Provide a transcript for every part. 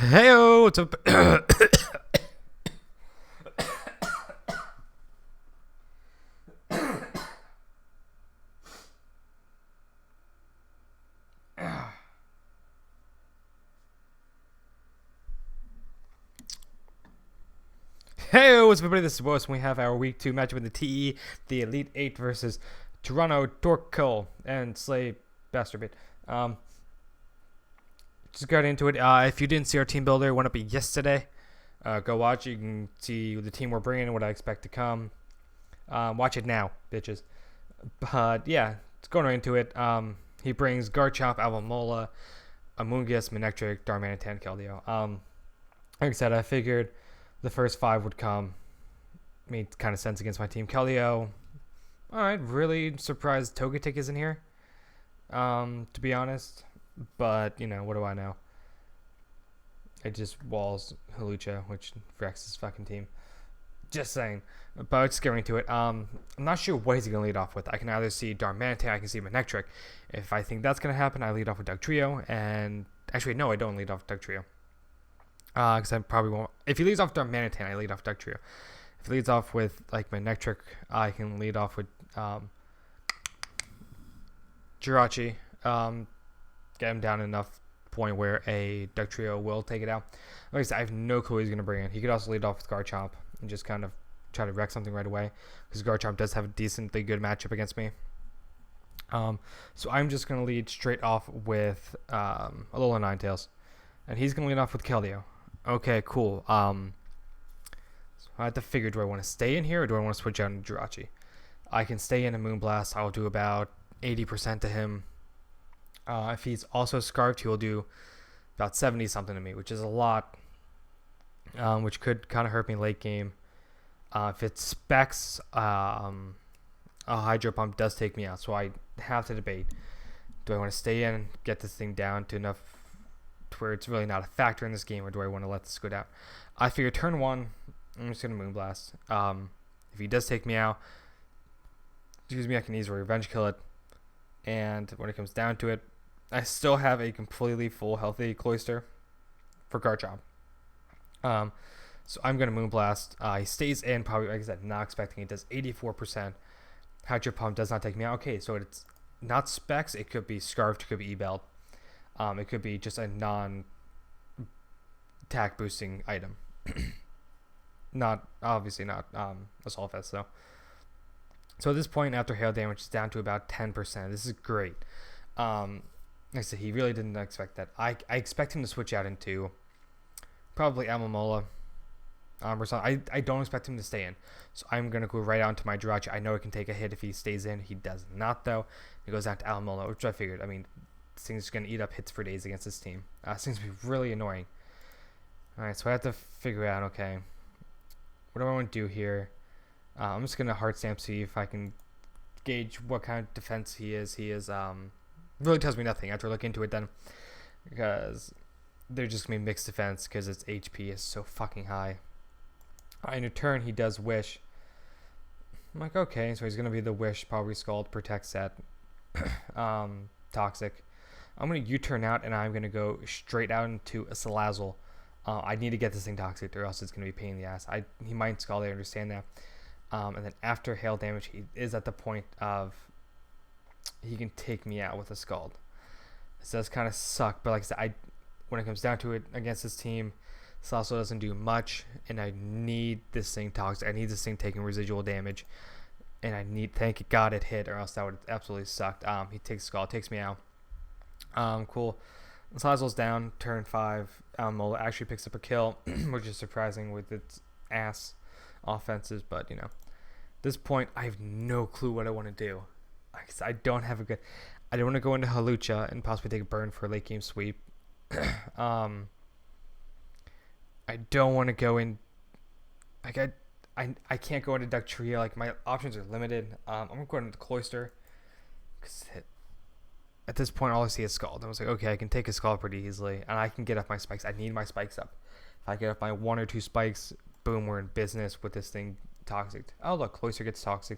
Heyo, what's up? Hey, what's up, everybody? This is Willis, and we have our Week 2 matchup in the TE, the Elite 8 versus Toronto Torkoals and Slay Bastard. Just got into it. If you didn't see our team builder, it went up yesterday. Go watch. You can see the team we're bringing and what I expect to come. Watch it now, bitches. But yeah, it's going right into it. He brings Garchomp, Alomola, Amoonguss, Manectric, Darmanitan, Keldeo. Like I said, I figured the first 5 would come. Made kind of sense against my team. Keldeo. Alright, really surprised Togetic isn't here. To be honest. But, you know, what do I know? It just walls Hawlucha, which wrecks his fucking team. Just saying. But let's get into it. I'm not sure what he's going to lead off with. I can either see Darmanitan, I can see Manectric. If I think that's going to happen, I lead off with Dugtrio. And actually, no, I don't lead off Dugtrio. Because I probably won't. If he leads off Darmanitan, I lead off Dugtrio. If he leads off with like Manectric, I can lead off with Jirachi. Get him down enough point where a Dugtrio will take it out. Like I said, I have no clue he's going to bring in. He could also lead off with Garchomp and just kind of try to wreck something right away, because Garchomp does have a decently good matchup against me. So I'm just going to lead straight off with a little Ninetales, and he's going to lead off with Keldeo. Okay, cool. So I have to figure, do I want to stay in here or do I want to switch out into Jirachi? I can stay in a Moonblast. I'll do about 80% to him. If he's also Scarfed, he will do about 70 something to me, which is a lot, which could kind of hurt me late game. If it specs, a Hydro Pump does take me out, so I have to debate. Do I want to stay in, get this thing down to enough to where it's really not a factor in this game, or do I want to let this go down? I figure turn 1, I'm just going to Moonblast. If he does take me out, I can easily Revenge Kill it. And when it comes down to it, I still have a completely full healthy Cloyster for Garchomp. So I'm going to Moonblast. He stays in, probably, like I said, not expecting it. Does 84%. Hydro Pump does not take me out. Okay, so it's not specs. It could be Scarfed, it could be E-Belt. It could be just a non-attack boosting item. Obviously not Assault Vest, though. So at this point, after hail damage, it's down to about 10%. This is great. Like I said, he really didn't expect that. I expect him to switch out into probably Alomola. Or something. I don't expect him to stay in. So I'm going to go right on to my Jirachi. I know it can take a hit if he stays in. He does not, though. He goes out to Alomola, which I figured. I mean, this thing's going to eat up hits for days against this team. This thing's going to be really annoying. Alright, so I have to figure out, okay, what do I want to do here? I'm just going to Heart Stamp, see if I can gauge what kind of defense he is. He is, really tells me nothing. I have to look into it then, because they're just going to be mixed defense, because its HP is so fucking high. In return, he does Wish. I'm like, okay, so he's going to be the Wish, probably Scald, Protect set, Toxic. I'm going to U-turn out, and I'm going to go straight out into a Salazzle. I need to get this thing Toxic, or else it's going to be a pain in the ass. He might Scald, I understand that. And then after hail damage, he is at the point of he can take me out with a Scald. This does kind of suck, but like I said, when it comes down to it against this team, Salazzle doesn't do much, and I need this thing Toxic. I need this thing taking residual damage, and I need, thank God it hit, or else that would have absolutely sucked. He takes Scald, takes me out. Cool. Salazzle's down, turn 5. Alomola actually picks up a kill, which is surprising with its ass offenses, but you know, at this point I have no clue what I want to do. I don't have a good. I don't want to go into Hawlucha and possibly take a burn for a late game sweep. I don't want to go in. Like I can't go into Dugtrio. Like my options are limited. I'm gonna go into Cloyster because at this point all I see is Scald. I was like, okay, I can take a Scald pretty easily, and I can get up my spikes. I need my spikes up. If I get up my 1 or 2 spikes, boom, we're in business with this thing Toxic. Oh look, Cloyster gets Toxic.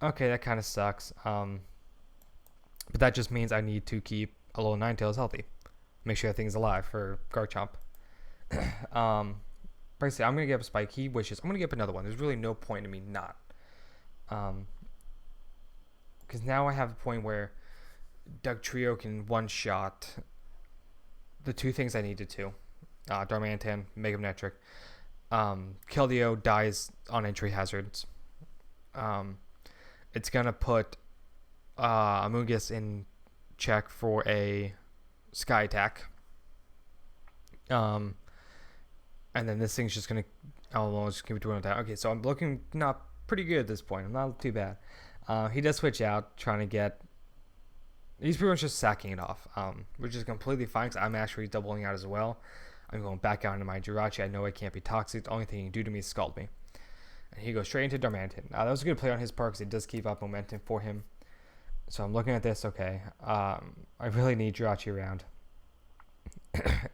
Okay, that kind of sucks. But that just means I need to keep a little Ninetales healthy. Make sure that thing's alive for Garchomp. Like I say, I'm gonna get up a spike. He wishes. I'm gonna get up another one. There's really no point in me not. Because now I have a point where Dugtrio can one shot the two things I needed to. Darmanitan, Meganetric. Keldeo dies on entry hazards. It's gonna put Amoonguss in check for a Sky attack. And then this thing's just gonna, just gonna be doing that. Okay, so I'm looking not pretty good at this point. I'm not too bad. He does switch out, trying to get. He's pretty much just sacking it off, which is completely fine because I'm actually doubling out as well. I'm going back out into my Jirachi. I know I can't be toxic. The only thing he can do to me is scald me. And he goes straight into Darmanitan. That was a good play on his part because it does keep up momentum for him. So I'm looking at this. Okay, I really need Jirachi around.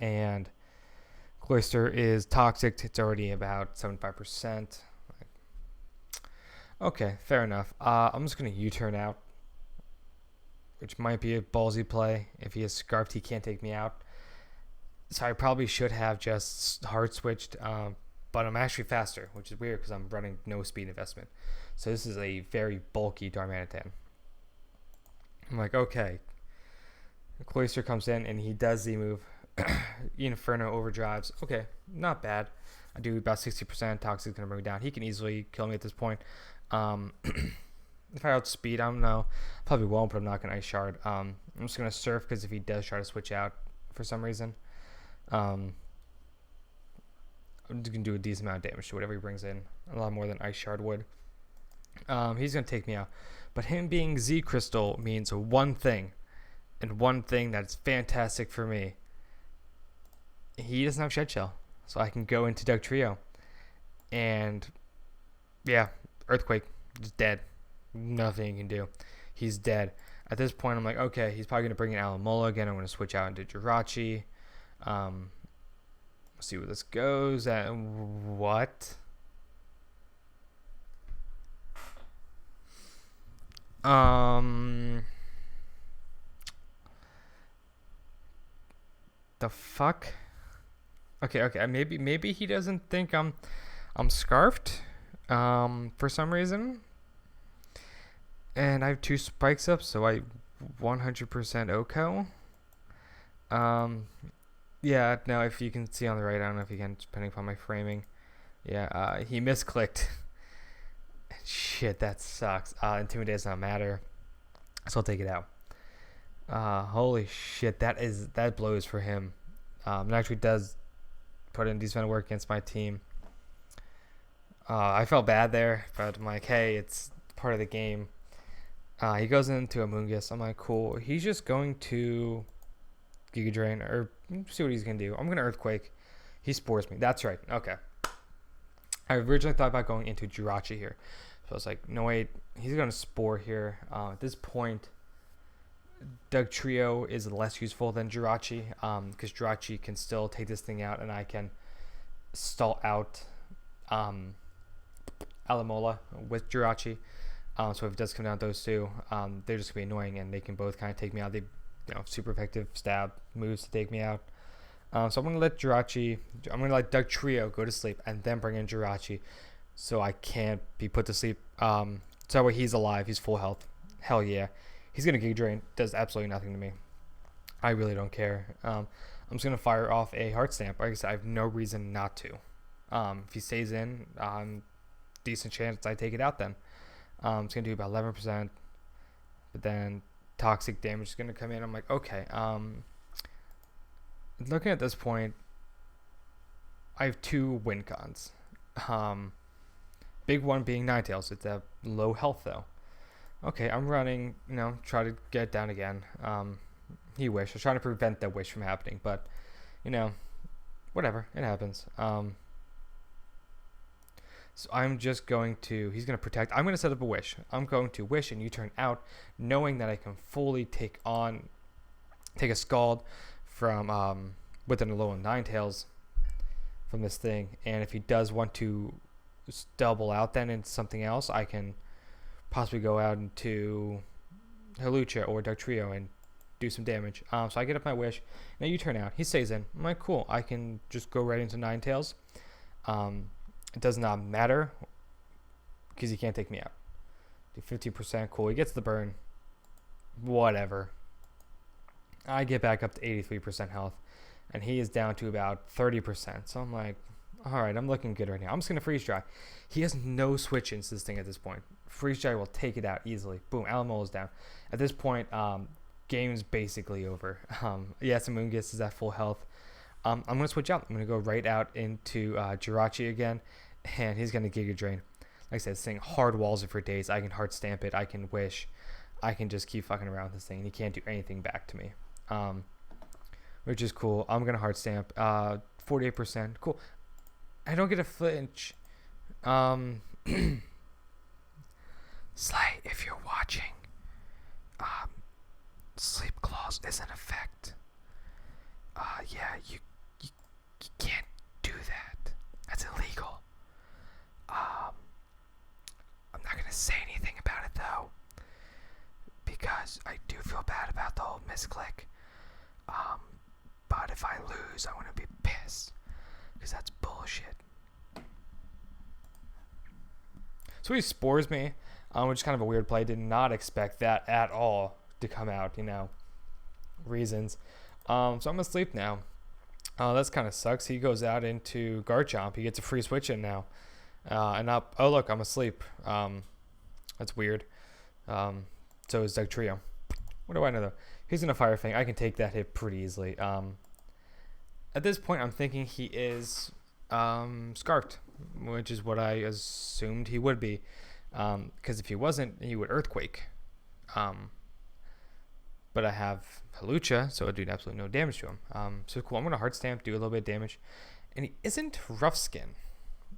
And Cloyster is toxic. It's already about 75%. Okay, fair enough. I'm just going to U-turn out, which might be a ballsy play. If he is scarfed, he can't take me out. So I probably should have just hard switched, but I'm actually faster, which is weird because I'm running no speed investment. So this is a very bulky Darmanitan. I'm like, okay. Cloyster comes in and he does the move. Inferno overdrives. Okay, not bad. I do about 60%. Toxic's going to bring me down. He can easily kill me at this point. If I outspeed, I don't know. Probably won't, but I'm not going to Ice Shard. I'm just going to Surf because if he does try to switch out for some reason, I'm just going to do a decent amount of damage to whatever he brings in. A lot more than Ice Shard would. He's going to take me out. But him being Z Crystal means one thing, and one thing that's fantastic for me. He doesn't have Shed Shell, so I can go into Dugtrio. And, yeah, Earthquake, just dead. Nothing he can do. He's dead. At this point, I'm like, okay, he's probably going to bring in Alamola again. I'm going to switch out into Jirachi. Let's see where this goes. What? The fuck? Okay. Maybe he doesn't think I'm scarfed. For some reason. And I have 2 spikes up, so I 100% OCO. Yeah, now if you can see on the right, I don't know if you can, depending upon my framing. Yeah, he misclicked. Shit, that sucks. Intimidate does not matter, so I'll take it out. Holy shit, that blows for him. It actually does put in decent work against my team. I felt bad there, but I'm like, hey, it's part of the game. He goes into Amoonguss. I'm like, cool. He's just going to Giga Drain or see what he's going to do. I'm going to Earthquake. He spores me. That's right. Okay. I originally thought about going into Jirachi here. So I was like, no, wait. He's going to Spore here. At this point, Dugtrio is less useful than Jirachi because Jirachi can still take this thing out and I can stall out Alamola with Jirachi. So if it does come down to those two, they're just going to be annoying and they can both kind of take me out. They, super effective stab moves to take me out. So I'm going to let Dugtrio go to sleep and then bring in Jirachi so I can't be put to sleep. So that way he's alive. He's full health. Hell yeah. He's going to Giga Drain. Does absolutely nothing to me. I really don't care. I'm just going to fire off a Heart Stamp. Like I said, I have no reason not to. If he stays in, decent chance I take it out then. It's going to do about 11%. But then toxic damage is going to come in. I'm like, okay. Looking at this point, I have 2 win cons. Big one being Ninetales. It's at low health though. Okay, I'm running, try to get it down again. He wished. I was trying to prevent that wish from happening, but, whatever. It happens. So I'm just going to, he's going to protect. I'm going to set up a wish. I'm going to wish and U-turn out, knowing that I can fully take a Scald from, within a low on Ninetales from this thing. And if he does want to double out then into something else, I can possibly go out into Hawlucha or Dugtrio and do some damage. So I get up my wish. Now you turn out. He stays in. I'm like, cool. I can just go right into Ninetales. It does not matter because he can't take me out. Do 15%. Cool. He gets the burn. Whatever. I get back up to 83% health. And he is down to about 30%. So I'm like, all right, I'm looking good right now. I'm just going to freeze dry. He has no switch into this thing at this point. Freeze dry will take it out easily. Boom, Alamo is down. At this point, game's basically over. Yes, Amoonguss is at full health. I'm going to switch out. I'm going to go right out into Jirachi again, and he's going to Giga Drain. Like I said, this thing hard walls it for days. I can hard stamp it. I can wish. I can just keep fucking around with this thing, and he can't do anything back to me, which is cool. I'm going to hard stamp. 48%. Cool. I don't get a flinch. Slay, if you're watching, sleep clause is in effect. Yeah, you can't do that. That's illegal. I'm not gonna say anything about it though, because I do feel bad about the whole Missclick. But if I lose, I want to be pissed, because that's bullshit. So he spores me, which is kind of a weird play. Did not expect that at all to come out, reasons. So I'm going to sleep now. That's kind of sucks. He goes out into Garchomp. He gets a free switch in now. And up. Oh, look, I'm asleep. That's weird. So is Dugtrio. What do I know, though? He's going to Fire Fang. I can take that hit pretty easily. At this point, I'm thinking he is Scarfed, which is what I assumed he would be. Because if he wasn't, he would Earthquake. But I have Halucha, so it did absolutely no damage to him. So cool. I'm going to Heart Stamp, do a little bit of damage. And he isn't Rough Skin,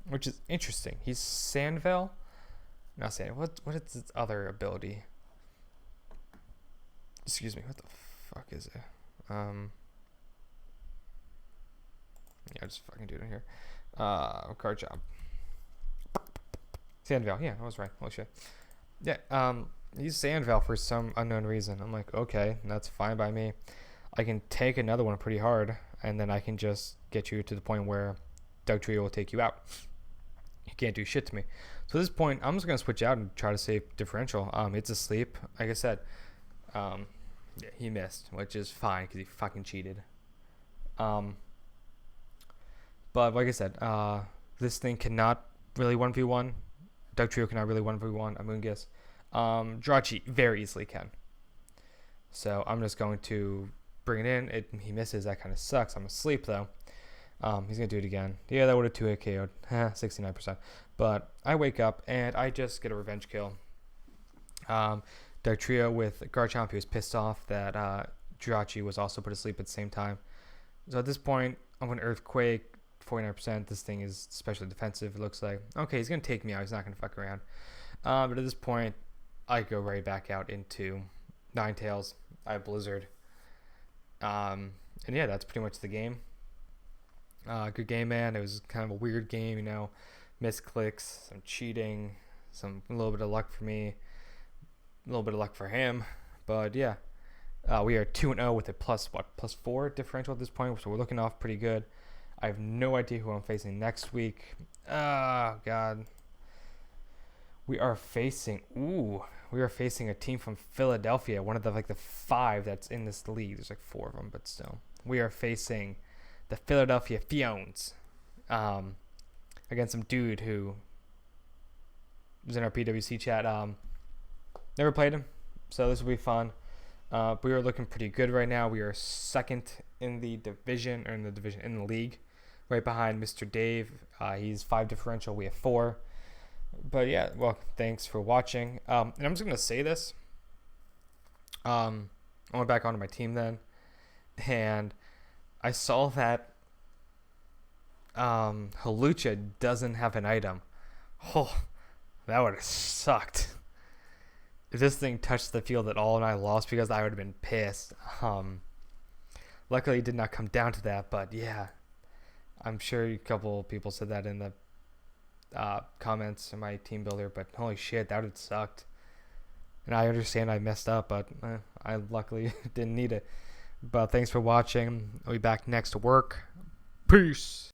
which is interesting. He's Sandveil. Not Sandveil. What is his other ability? Excuse me. What the fuck is it? Yeah, I'll just fucking do it in here. Card job. Sandveil. Yeah, I was right. Holy shit. Yeah, he's Sandveil for some unknown reason. I'm like, okay, that's fine by me. I can take another one pretty hard, and then I can just get you to the point where Dugtrio will take you out. You can't do shit to me. So at this point, I'm just going to switch out and try to save differential. It's asleep. Like I said, yeah, he missed, which is fine because he fucking cheated. But like I said, this thing cannot really 1v1. Dugtrio cannot really 1v1 Amoonguss. Jirachi very easily can. So I'm just going to bring it in. He misses. That kind of sucks. I'm asleep, though. He's going to do it again. Yeah, that would have 2-hit KO'd. 69%. But I wake up, and I just get a revenge kill. Dugtrio with Garchomp, he was pissed off that Jirachi was also put to sleep at the same time. So at this point, I'm going to Earthquake. 49%. This thing is especially defensive, it looks like. Okay, he's going to take me out. He's not going to fuck around. But at this point, I go right back out into Ninetales. I have Blizzard. And yeah, that's pretty much the game. Good game, man. It was kind of a weird game, Misclicks, some cheating, a little bit of luck for me, a little bit of luck for him. But yeah, we are 2-0 with a plus 4 differential at this point, so we're looking off pretty good. I have no idea who I'm facing next week. Oh, God. We are facing a team from Philadelphia, one of the 5 that's in this league. There's 4 of them, but still. We are facing the Philadelphia Fions against some dude who was in our PWC chat. Never played him, so this will be fun. We are looking pretty good right now. We are second in the division, in the league, right behind Mr. Dave. He's 5 differential. We have 4. But yeah, well, thanks for watching. And I'm just gonna say this. I went back onto my team then, and I saw that Halucha doesn't have an item. Oh, that would have sucked. If this thing touched the field at all and I lost, because I would have been pissed. Luckily, it did not come down to that, but yeah, I'm sure a couple people said that in the comments in my team builder, but holy shit, that would have sucked. And I understand I messed up, but I luckily didn't need it. But thanks for watching. I'll be back next to work. Peace.